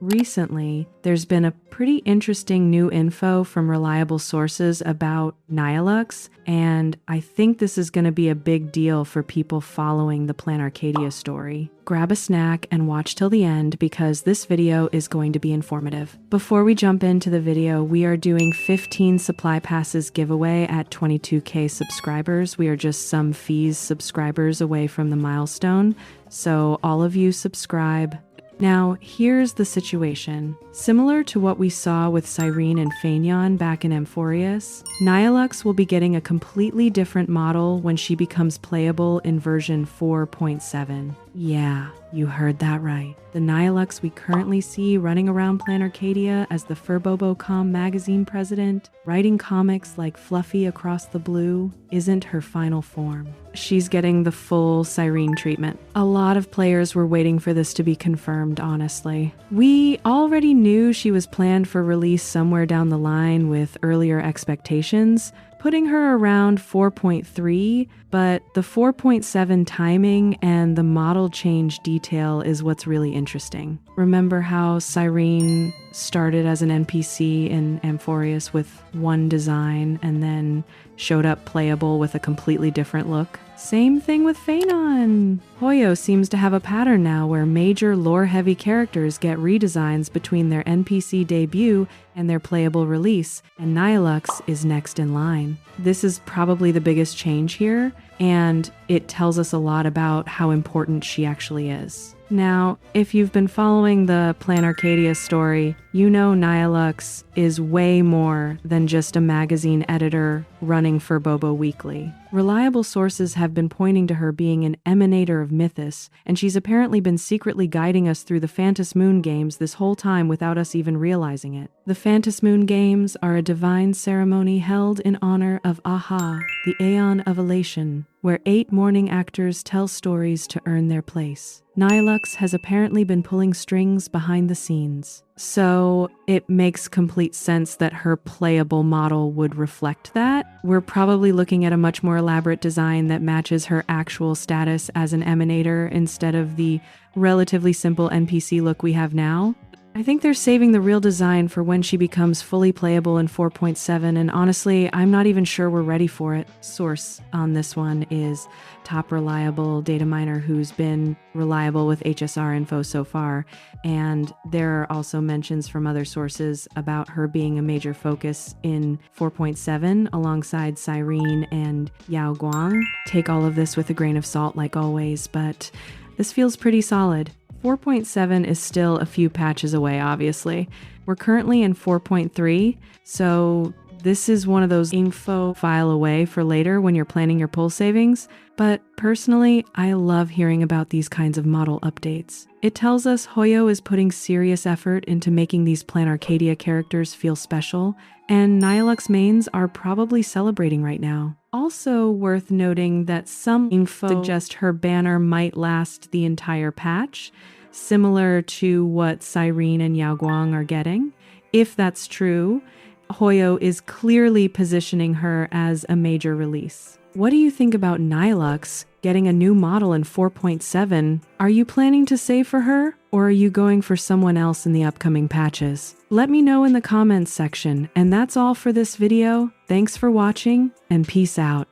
Recently, there's been a pretty interesting new info from reliable sources about Nihilux, and I think this is going to be a big deal for people following the Plan Arcadia story. Grab a snack and watch till the end because this video is going to be informative. Before we jump into the video, we are doing 15 supply passes giveaway at 22K subscribers. We are just some fees subscribers away from the milestone, so all of you subscribe. Now, here's the situation. Similar to what we saw with Cyrene and Phaenon back in Amphorius, Nihilux will be getting a completely different model when she becomes playable in version 4.7. Yeah, you heard that right. The Nihilux we currently see running around Plan Arcadia as the Furbobo.com magazine president, writing comics like Fluffy Across the Blue, isn't her final form. She's getting the full Cyrene treatment. A lot of players were waiting for this to be confirmed, honestly. We already knew she was planned for release somewhere down the line with earlier expectations, putting her around 4.3, but the 4.7 timing and the model change detail is what's really interesting. Remember how Cyrene started as an NPC in Amphorius with one design and then showed up playable with a completely different look? Same thing with Phaenon. Hoyo seems to have a pattern now where major lore-heavy characters get redesigns between their NPC debut and their playable release, and Nihilux is next in line. This is probably the biggest change here, and it tells us a lot about how important she actually is. Now, if you've been following the Plan Arcadia story, you know Nihilux is way more than just a magazine editor running for Bobo Weekly. Reliable sources have been pointing to her being an emanator of Mythos, and she's apparently been secretly guiding us through the Phantas Moon games this whole time without us even realizing it. The Phantas Moon games are a divine ceremony held in honor of Aha, the Aeon of Elation, where 8 mourning actors tell stories to earn their place. Nihilux has apparently been pulling strings behind the scenes, so it makes complete sense that her playable model would reflect that. We're probably looking at a much more elaborate design that matches her actual status as an emanator instead of the relatively simple NPC look we have now. I think they're saving the real design for when she becomes fully playable in 4.7, and honestly, I'm not even sure we're ready for it. Source on this one is top reliable data miner who's been reliable with HSR info so far, and there are also mentions from other sources about her being a major focus in 4.7 alongside Cyrene and Yao Guang. Take all of this with a grain of salt like always, but this feels pretty solid. 4.7 is still a few patches away, obviously. We're currently in 4.3, so this is one of those info file away for later when you're planning your pull savings. But personally, I love hearing about these kinds of model updates. It tells us Hoyo is putting serious effort into making these Plan Arcadia characters feel special, and Nihilux mains are probably celebrating right now. Also worth noting that some info suggests her banner might last the entire patch, similar to what Cyrene and Yao Guang are getting. If that's true, Hoyo is clearly positioning her as a major release. What do you think about Nihilux getting a new model in 4.7? Are you planning to save for her, or are you going for someone else in the upcoming patches? Let me know in the comments section, and that's all for this video. Thanks for watching, and peace out.